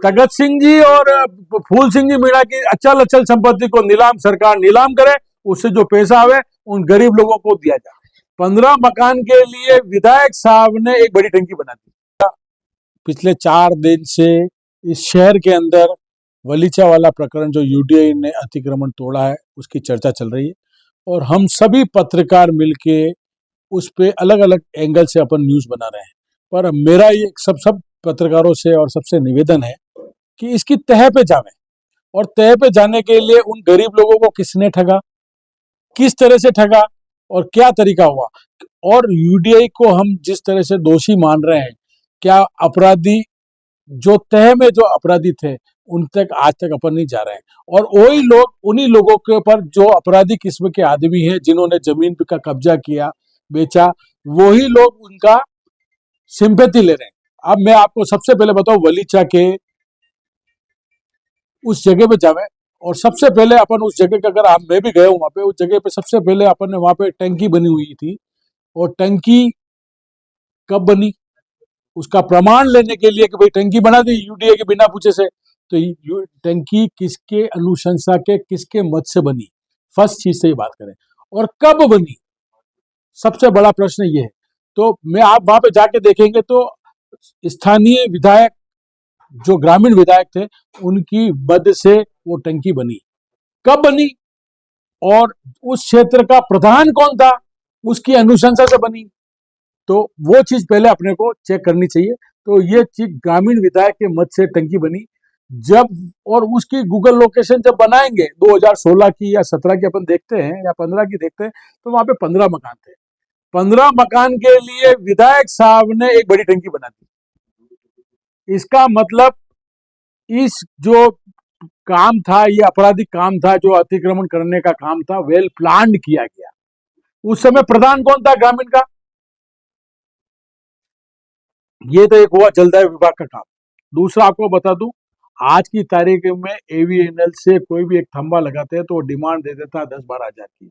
तगत सिंह जी और फूल सिंह जी मीणा की अचल अचल संपत्ति को सरकार नीलाम करे, उससे जो पैसा आवे उन गरीब लोगों को दिया जाए। 15 मकान के लिए विधायक साहब ने एक बड़ी टंकी बना दी। पिछले 4 दिन से इस शहर के अंदर वलीचा वाला प्रकरण जो यूडीआई ने अतिक्रमण तोड़ा है उसकी चर्चा चल रही है, और हम सभी पत्रकार मिलके उस पे अलग अलग एंगल से अपन न्यूज बना रहे हैं। पर मेरा ये सब पत्रकारों से और सबसे निवेदन है कि इसकी तह पे जावे, और तह पे जाने के लिए उन गरीब लोगों को किसने ठगा, किस तरह से ठगा और क्या तरीका हुआ, और यूडीआई को हम जिस तरह से दोषी मान रहे हैं, क्या अपराधी जो तह में जो अपराधी थे उन तक आज तक अपन नहीं जा रहे हैं, और वही लोग उन्हीं लोगों के ऊपर जो अपराधी किस्म के आदमी हैं जिन्होंने जमीन का कब्जा किया, बेचा, वही लोग उनका सिंपैथी ले रहे हैं। अब मैं आपको सबसे पहले बताऊं, वलीचा के उस जगह पे जावे, और सबसे पहले अपन उस जगह का, अगर मैं भी गया हूं वहां पे, उस जगह पे सबसे पहले अपन ने वहां पे टंकी बनी हुई थी, और टंकी कब बनी उसका प्रमाण लेने के लिए कि भाई टंकी बना दी यूडीए के बिना पूछे से, तो टंकी किसके अनुशंसा के, किसके मत से बनी, फर्स्ट चीज से ही बात करें, और कब बनी, सबसे बड़ा प्रश्न ये है। तो मैं आप वहां पे जाके देखेंगे तो स्थानीय विधायक जो ग्रामीण विधायक थे उनकी मद से वो टंकी बनी, कब बनी, और उस क्षेत्र का प्रधान कौन था, उसकी अनुशंसा से बनी, तो वो चीज पहले अपने को चेक करनी चाहिए। तो ये चीज ग्रामीण विधायक के मत से टंकी बनी जब, और उसकी गूगल लोकेशन जब बनाएंगे 2016 की या 17 की अपन देखते हैं या 15 की देखते हैं, तो वहां पे 15 मकान थे। 15 मकान के लिए विधायक साहब ने एक बड़ी टंकी बना दी। इसका मतलब इस जो काम था, ये आपराधिक काम था, जो अतिक्रमण करने का काम था, वेल प्लान्ड किया गया। उस समय प्रधान कौन था ग्रामीण का, ये तो एक हुआ जलदाय विभाग का काम। दूसरा आपको बता दूं, आज की तारीख में एवीएनएल से कोई भी एक थंबा लगाते हैं तो वो डिमांड दे देता है 10-12 हजार की।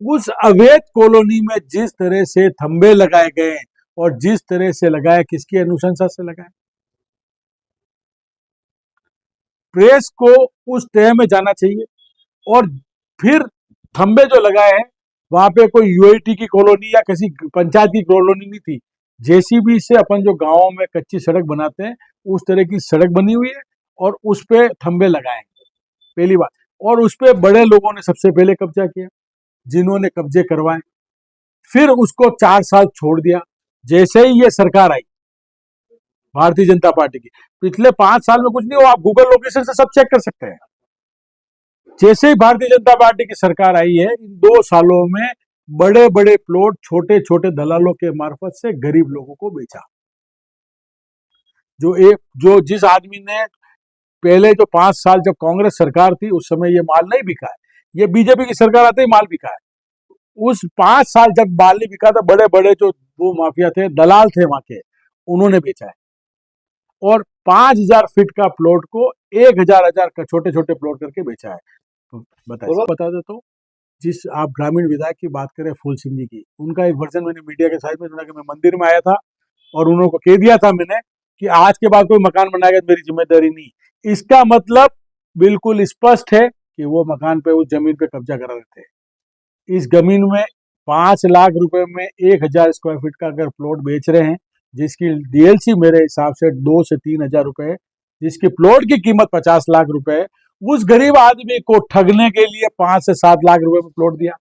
उस अवैध कॉलोनी में जिस तरह से थंबे लगाए गए और जिस तरह से लगाए, किसकी अनुशंसा से लगाए, प्रेस को उस तह में जाना चाहिए। और फिर थंबे जो लगाए हैं वहां पे कोई यूआईटी की कॉलोनी या किसी पंचायत की कॉलोनी नहीं थी, जेसीबी से अपन जो गांवों में कच्ची सड़क बनाते हैं उस तरह की सड़क बनी हुई है, और उस पे थंबे लगाए, पहली बात। और उस पे बड़े लोगों ने सबसे पहले कब्जा किया, जिन्होंने कब्जे करवाए, फिर उसको 4 साल छोड़ दिया। जैसे ही ये सरकार आई भारतीय जनता पार्टी की, पिछले 5 साल में कुछ नहीं हुआ, आप गूगल लोकेशन से सब चेक कर सकते हैं। जैसे ही भारतीय जनता पार्टी की सरकार आई है, इन 2 सालों में बड़े बड़े प्लॉट छोटे छोटे दलालों के मार्फत से गरीब लोगों को बेचा। जो जिस आदमी ने पहले जो 5 साल जब कांग्रेस सरकार थी उस समय ये माल नहीं बिका है, ये बीजेपी की सरकार आते ही माल बिका है। उस 5 साल जब माल नहीं बिका था, बड़े बड़े जो वो माफिया थे, दलाल थे वहां के, उन्होंने बेचा है। और 5000 फीट का प्लॉट को 1000 का छोटे छोटे प्लॉट करके बेचा है। तो बता देता हूँ, जिस आप ग्रामीण विधायक की बात करें फूल सिंह जी की, उनका एक वर्जन मैंने मीडिया के साथ में सुना कि मैं मंदिर में आया था और उन्होंने को कह दिया था मैंने कि आज के बाद कोई मकान बनाएगा तो मेरी जिम्मेदारी नहीं। इसका मतलब बिल्कुल स्पष्ट है कि वो मकान पे, उस जमीन पे कब्जा करा रहे थे। इस जमीन में 5 लाख रुपए में 1000 स्क्वायर फीट का अगर प्लॉट बेच रहे हैं, जिसकी डीएलसी मेरे हिसाब से 2 से 3 हजार रुपए है, जिसकी प्लॉट की कीमत 50 लाख रुपए है, उस गरीब आदमी को ठगने के लिए 5 से 7 लाख रुपए में प्लॉट दिया।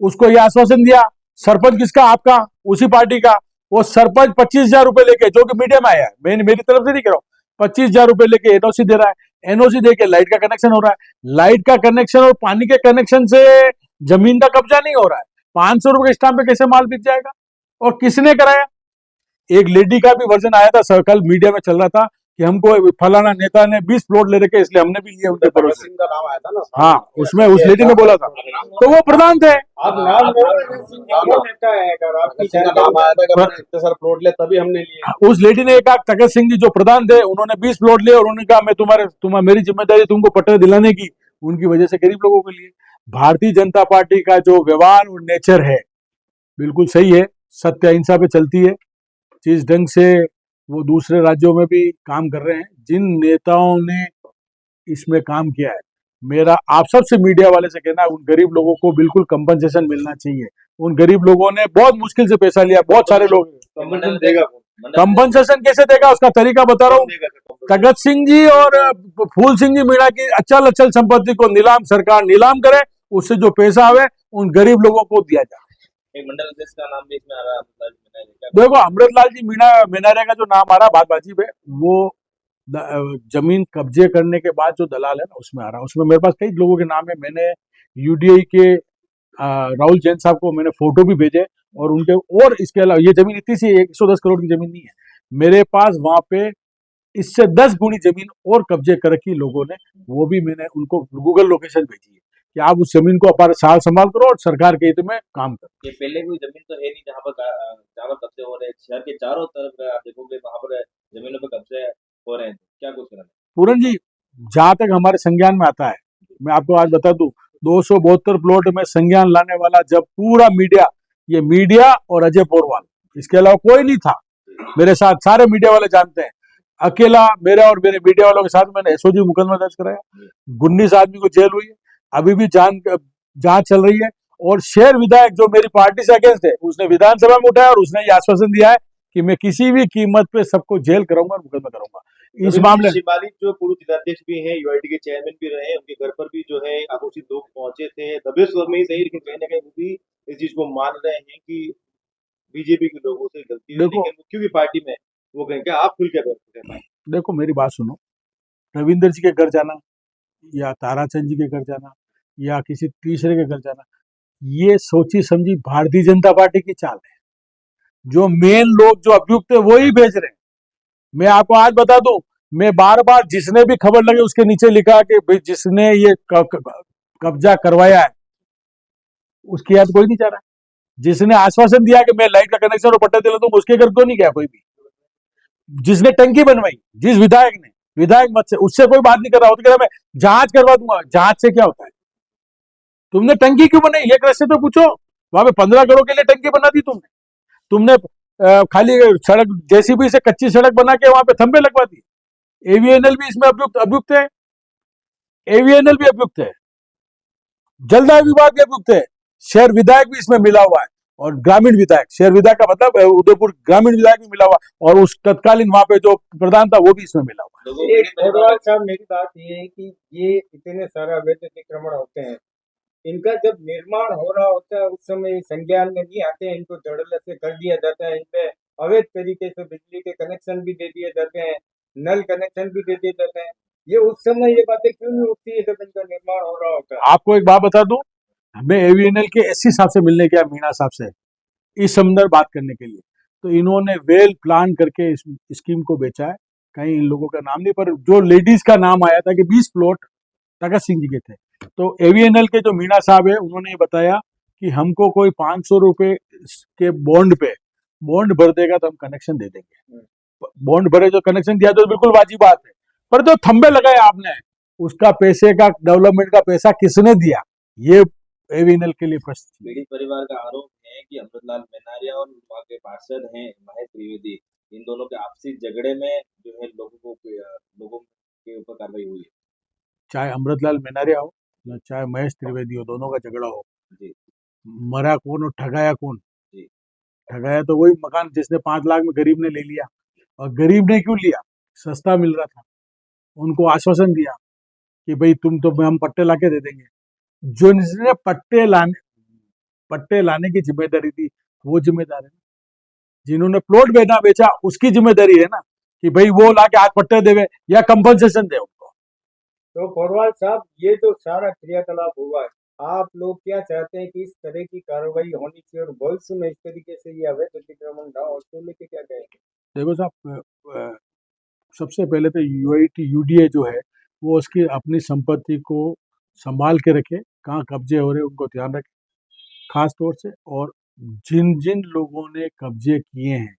उसको यह आश्वासन दिया, सरपंच किसका, आपका, उसी पार्टी का। वो सरपंच 25,000 रुपए लेके, जो कि मीडिया में आया है, मैं मेरी तरफ से नहीं कह रहा हूं, 25,000 रुपए लेके एनओसी दे रहा है। एनओसी देके लाइट का कनेक्शन हो रहा है, लाइट का कनेक्शन और पानी के कनेक्शन से जमीन का कब्जा नहीं हो रहा है। 500 रुपए के स्टाम्प पे कैसे माल बिक जाएगा, और किसने कराया। एक लेडी का भी वर्जन आया था, सर्कल मीडिया में चल रहा था कि हमको फलाना नेता ने 20 प्लॉट ले रखे, इसलिए हमने भी लिए उनके भरोसे। हाँ, उसमें उस लेडी ने बोला था, तो वो प्रधान थे। तभी हमने लिए। उस लेडी ने कहा, तगत सिंह जी जो प्रधान थे, उन्होंने 20 प्लॉट लिए और उन्होंने कहा मैं मेरी जिम्मेदारी तुमको पट्टे दिलाने की, उनकी वजह से गरीब लोगों के लिए। भारतीय जनता पार्टी का जो व्यवहार और नेचर है बिल्कुल सही है, सत्य अहिंसा पे चलती है, जिस ढंग से वो दूसरे राज्यों में भी काम कर रहे हैं। जिन नेताओं ने इसमें काम किया है, मेरा आप सबसे मीडिया वाले से कहना है, उन गरीब लोगों को बिल्कुल कंपनसेशन मिलना चाहिए। उन गरीब लोगों ने बहुत मुश्किल से पैसा लिया, बहुत सारे लोग। कंपनसेशन देगा कौन? कंपनसेशन कैसे देगा, उसका तरीका बता रहा हूँ। देगा compensation? तगत सिंह जी और फूल सिंह जी मीणा की अचल अचल संपत्ति को सरकार नीलाम करे, उससे जो पैसा आवे उन गरीब लोगों को दिया जाए। एक मंडल अध्यक्ष का नाम भी इसमें आ रहा है, देखो, अमृतलाल जी मीनारे का जो नाम आ रहा बात-बाजी पे, वो जमीन कब्जे करने के बाद जो दलाल है ना, उसमें आ रहा है। उसमें मेरे पास कई लोगों के नाम है। मैंने यूडीआई के राहुल जैन साहब को मैंने फोटो भी भेजे, और उनके, और इसके अलावा ये जमीन इतनी सी 110 करोड़ की जमीन नहीं है मेरे पास, वहां पे इससे 10 गुनी जमीन और कब्जे कर रखी लोगों ने। वो भी मैंने उनको गूगल लोकेशन भेजी है कि आप उस जमीन को अपार साल संभाल करो और सरकार के हित में काम करो। ये पहले कोई जमीन तो है नहीं जहाँ पर कब्जे हो रहे हैं। शहर के चारों तरफ आप देखोगे वहां पर जमीनों पर कब्जे हो रहे हैं, क्या कुछ करना है? पूरन जी, जहां तक हमारे संज्ञान में आता है, मैं आपको आज बता दूं, 272 प्लॉट में संज्ञान लाने वाला जब पूरा मीडिया, ये मीडिया और अजय पोरवाल, इसके अलावा कोई नहीं था मेरे साथ, सारे मीडिया वाले जानते हैं। अकेला मेरा और मेरे मीडिया वालों के साथ मैंने एसओजी मुकदमा दर्ज कराया। 19 आदमी को जेल हुई है, अभी भी जांच चल रही है। और शेर विधायक जो मेरी पार्टी से अगेंस्ट है, उसने विधानसभा में उठाया और उसने ये आश्वासन दिया है कि मैं किसी भी कीमत पे सबको जेल कराऊंगा और मुकदमा करूंगा। इस मामले शिवालिक जो पूर्व जिलाध्यक्ष भी हैं, यूआईडी के चेयरमैन भी रहे, उनके घर पर भी जो है आक्रोशित लोग पहुंचे थे, दबेश्वर में ही सही, लेकिन कहीं ना कहीं वो भी इस चीज को मान रहे हैं कि बीजेपी के लोगों से गलती है, लेकिन क्योंकि पार्टी में वो कहें, क्या आप खुल के देखो, मेरी बात सुनो, रविंदर जी के घर जाना या ताराचंद जी के घर जाना या किसी तीसरे के घर जाना, ये सोची समझी भारतीय जनता पार्टी की चाल है। जो मेन लोग जो अभियुक्त है वो ही भेज रहे हैं। मैं आपको आज बता दूं, मैं बार बार जिसने भी खबर लगे उसके नीचे लिखा कि भाई जिसने ये कब्जा करवाया है उसकी याद कोई नहीं चाह रहा। जिसने आश्वासन दिया कि मैं लाइट का कनेक्शन और पट्टा दिला दूंगा, उसके घर क्यों नहीं गया कोई भी। जिसने टंकी बनवाई, जिस विधायक ने, विधायक मत से, उससे कोई बात नहीं कर रहा। वो तो कह रहा मैं जांच करवा दूंगा। जांच से क्या होता है? तुमने टंकी क्यों बनाई, एक रस्ते तो पूछो। वहां पे 15 करोड़ के लिए टंकी बना दी तुमने खाली सड़क जेसीबी से कच्ची सड़क बना के वहां पे थंबे लगवा दिए। एवीएनएल भी इसमें अभियुक्त है। एवीएनएल भी अभियुक्त है, जलदाय विभाग भी अभियुक्त है, शहर विधायक भी इसमें मिला हुआ है, और ग्रामीण विधायक, शहर विधायक का मतलब उदयपुर ग्रामीण विधायक भी मिला हुआ, और उस तत्कालीन वहां पे जो प्रधान था वो भी इसमें मिला हुआ है। साहब, मेरी बात ये है कि ये इतने सारे अवैध अतिक्रमण होते हैं, इनका जब निर्माण हो रहा होता है उस समय संज्ञान में नहीं आते हैं, इनको धड़ल्ले से कर दिया जाता है। इनपे अवैध तरीके से बिजली के कनेक्शन भी दे दिए जाते हैं, नल कनेक्शन भी दे दिए जाते हैं। ये उस समय ये बातें क्यों नहीं उठती है जब इनका निर्माण हो रहा होता है? आपको एक बात बता दूं, हमें एवीएनएल के एससी साहब से मिलने गया, मीणा साहब से, इस संदर्भ बात करने के लिए। तो इन्होंने वेल प्लान करके इस स्कीम को बेचा है। कहीं इन लोगों का नाम नहीं, पर जो लेडीज का नाम आया था कि 20 प्लॉट तगत सिंह जी के थे। तो एवीएनएल के जो मीणा साहब है, उन्होंने ये बताया कि हमको कोई 500 रुपए के बॉन्ड भर देगा तो हम कनेक्शन दे देंगे। बॉन्ड भरे, जो कनेक्शन दिया तो बिल्कुल वाजिब बात है, पर जो थंबे लगाए आपने, उसका पैसे का, डेवलपमेंट का पैसा किसने दिया, ये एवीएनएल के लिए प्रश्न। पीड़ित परिवार का आरोप है कि अमृतलाल मैनारिया और वहाँ के पार्षद हैं महेश त्रिवेदी, इन दोनों के आपसी झगड़े में जो है लोगों के ऊपर कार्रवाई हुई है। चाहे अमृतलाल मैनारिया हो या चाहे महेश त्रिवेदी हो, दोनों का झगड़ा हो, जी, मरा कौन और ठगाया कौन? जी। ठगाया तो वही मकान जिसने 5 लाख में गरीब ने ले लिया। और गरीब ने क्यों लिया? सस्ता मिल रहा था। उनको आश्वासन दिया कि भाई तुम तो हम पट्टे लाके दे देंगे। जो जिसने पट्टे लाने की जिम्मेदारी थी, वो जिम्मेदार है। जिन्होंने प्लॉट बेचा उसकी जिम्मेदारी है ना, कि भाई वो लाके आज पट्टे देवे या कंपनसेशन दे उनको। तो पोरवाल साहब, ये जो सारा क्रियाकलाप हुआ है, आप लोग क्या चाहते हैं कि इस तरह की कार्रवाई होनी चाहिए और भविष्य में इस तरीके से ये अवैध अतिक्रमण ना हो, उसको लेके क्या कहेंगे? देखो साहब, सबसे पहले तो यूडीए जो है, वो उसकी अपनी संपत्ति को संभाल के रखे, कहाँ कब्जे हो रहे उनको ध्यान रखे खास तौर से। और जिन जिन लोगों ने कब्जे किए हैं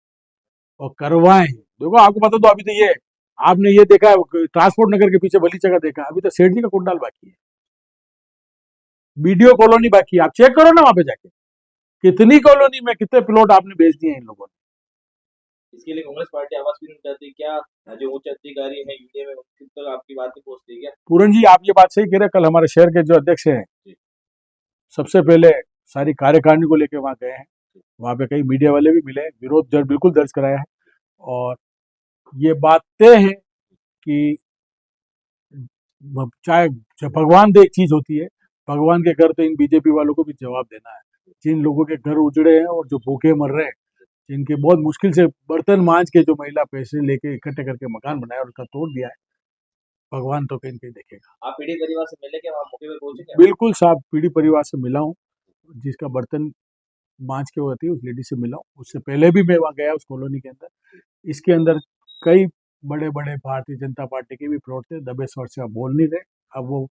और करवाए हैं, देखो आपको पता, तो अभी तो ये आपने ये देखा है, ट्रांसपोर्ट नगर के पीछे बली जगह देखा, अभी तो सेठ जी का कुंडाल बाकी है, बीडीओ कॉलोनी बाकी है। आप चेक करो ना वहां पे जाके, कितनी कॉलोनी में कितने प्लॉट आपने बेच दिए इन लोगों ने। इसके लिए कांग्रेस पार्टी आवाज भी नहीं उठाती क्या? जो उच्च अधिकारी हैं यूडीए में उन तक आपकी बात नहीं पहुंचती क्या? पूरन जी, आप ये बात सही कह रहे हैं। कल हमारे शहर के जो अध्यक्ष हैं, सबसे पहले सारी कार्यकारिणी को लेकर वहां गए हैं। वहां पे कई मीडिया वाले भी मिले, विरोध बिल्कुल दर्ज कराया है। और ये बात तय है कि चाहे जब भगवान दे एक चीज होती है, भगवान के घर तो इन बीजेपी वालों को भी जवाब देना है। जिन लोगों के घर उजड़े हैं और जो भूखे मर रहे हैं, जिनके बहुत मुश्किल से बर्तन मांज के जो महिला पैसे लेके इकट्ठे करके मकान बनाया और उसका तोड़ दिया है, भगवान तो कहीं कहीं देखेगा। आप पीढ़ी परिवार से मिले क्या? वहाँ मौके पर पहुंचे क्या? बिल्कुल साहब, पीढ़ी परिवार से मिला हूँ। जिसका बर्तन मांझ के वो रहती है उस लेडी से मिला हूँ। उससे पहले भी मैं वहाँ गया उस कॉलोनी के अंदर। इसके अंदर कई बड़े बड़े भारतीय जनता पार्टी के भी प्लॉट थे। दबेश्वर से अब बोल नहीं रहे, अब वो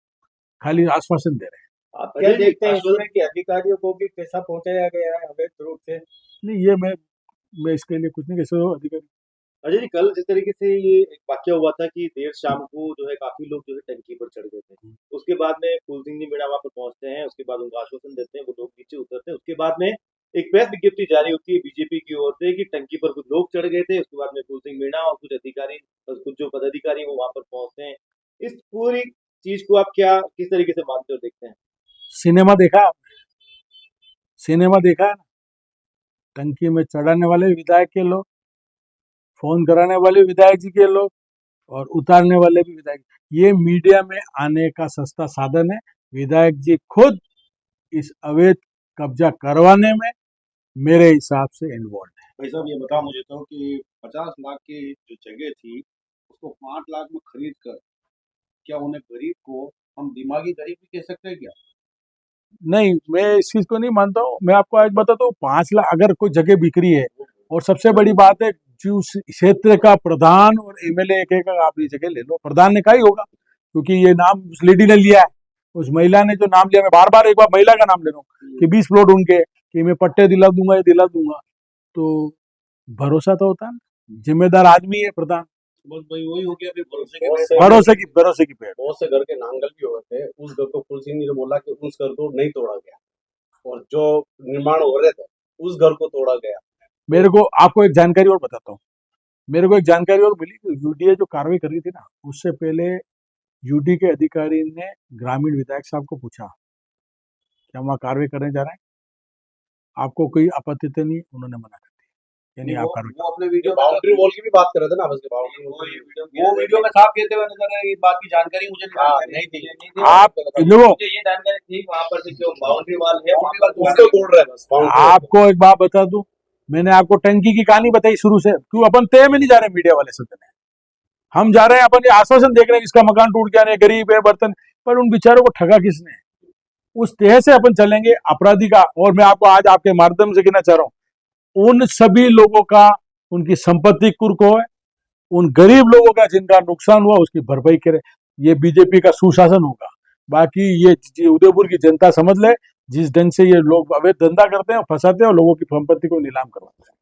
खाली आश्वासन दे रहे हैं। आप क्या देखते हैं इसमें कि अधिकारियों को भी पैसा पहुंचाया गया है अवैध रूप से? नहीं, ये मैं इसके लिए कुछ नहीं कह सकता। अधिकारी अजय जी, कल जिस तरीके से ये एक वाक्य हुआ था कि देर शाम को जो है काफी लोग जो है टंकी पर चढ़ गए थे, उसके बाद में फूल सिंह जी मीणा वहां पर पहुंचते हैं, उसके बाद उनको आश्वासन देते हैं, वो लोग नीचे उतरते हैं, उसके बाद में एक प्रेस विज्ञप्ति जारी होती है बीजेपी की ओर से कि टंकी पर कुछ लोग चढ़ गए थे। उसके बाद में फूल सिंह मीणा और कुछ अधिकारी और कुछ जो पदाधिकारी वो वहां पर पहुंचते हैं। इस पूरी चीज को आप क्या किस तरीके से मानते हो, देखते हैं? सिनेमा देखा है आपने? सिनेमा देखा है ना? टंकी में चढ़ाने वाले विधायक के लोग, फोन कराने वाले विधायक जी के लोग, और उतारने वाले भी विधायक। ये मीडिया में आने का सस्ता साधन है। विधायक जी खुद इस अवैध कब्जा करवाने में मेरे हिसाब से इन्वॉल्व है। भाई साहब, ये बताओ मुझे तो कि 50 लाख की जो जगह थी उसको 5 लाख में खरीद कर, क्या उन्हें गरीब को हम दिमागी गरीब भी कह सकते हैं क्या? नहीं, मैं इस चीज को नहीं मानता हूँ। मैं आपको आज बताता हूँ, 5 लाख अगर कोई जगह बिक्री है, और सबसे बड़ी बात है जो उस क्षेत्र का प्रधान और एमएलए एक एक आप ये जगह ले लो, प्रधान ने का ही होगा, क्योंकि ये नाम उस लेडी ने लिया है। उस महिला ने जो नाम लिया, मैं बार बार एक बार महिला का नाम ले रहा हूँ कि 20 प्लॉट उनके, कि मैं पट्टे दिला दूंगा, ये दिला दूंगा। तो भरोसा तो होता है ना, जिम्मेदार आदमी है प्रधान। बस भाई वही हो गया, फिर भरोसे के बहुत से भरोसे की पेड़। बहुत से घर के नांगल भी हुए थे। उस घर को फूल सिंह ने बोला कि उस घर को नहीं तोड़ा गया, और जो निर्माण हो रहे थे उस घर को तोड़ा गया। मेरे को आपको एक जानकारी और बताता हूँ। मेरे को एक जानकारी और मिली कि यूडीए जो कार्रवाई कर रही थी ना, उससे पहले यूडी के अधिकारी ने ग्रामीण विधायक साहब को पूछा कि हम वहाँ कार्रवाई करने जा रहे हैं, आपको कोई आपत्ति तो नहीं? उन्होंने मना कर दिया, यानी आप कार्रवाई। वो अपने वीडियो बाउंड्री वॉल की भी बात कर रहे थे ना, बस बाउंड्री वॉल की। वो वीडियो में साफ कहते हुए नजर आए, बाकी जानकारी मुझे नहीं थी। आप देखो, मुझे ये जानकारी थी वहां पर जो बाउंड्री वाल है वहां पर उसको तोड़ रहे हैं बस, boundary wall। आपको एक बात बता दूं, मैंने आपको टंकी की कहानी बताई शुरू से। क्यों अपन तय में नहीं जा रहे मीडिया वाले सदन में? हम जा रहे हैं अपन ये आश्वासन देख रहे हैं, इसका मकान टूट गया, नहीं गरीब है बर्तन, पर उन बेचारों को ठगा किसने? उस तह से अपन चलेंगे अपराधी का। और मैं आपको आज आपके माध्यम से कहना चाह रहा हूं, उन सभी लोगों का, उनकी संपत्ति कुर्क हो, उन गरीब लोगों का जिनका नुकसान हुआ उसकी भरपाई करे। ये बीजेपी का सुशासन होगा। बाकी ये उदयपुर की जनता समझ ले, जिस ढंग से ये लोग अवैध धंधा करते हैं, फंसाते हैं और लोगों की संपत्ति को नीलाम करवाते हैं।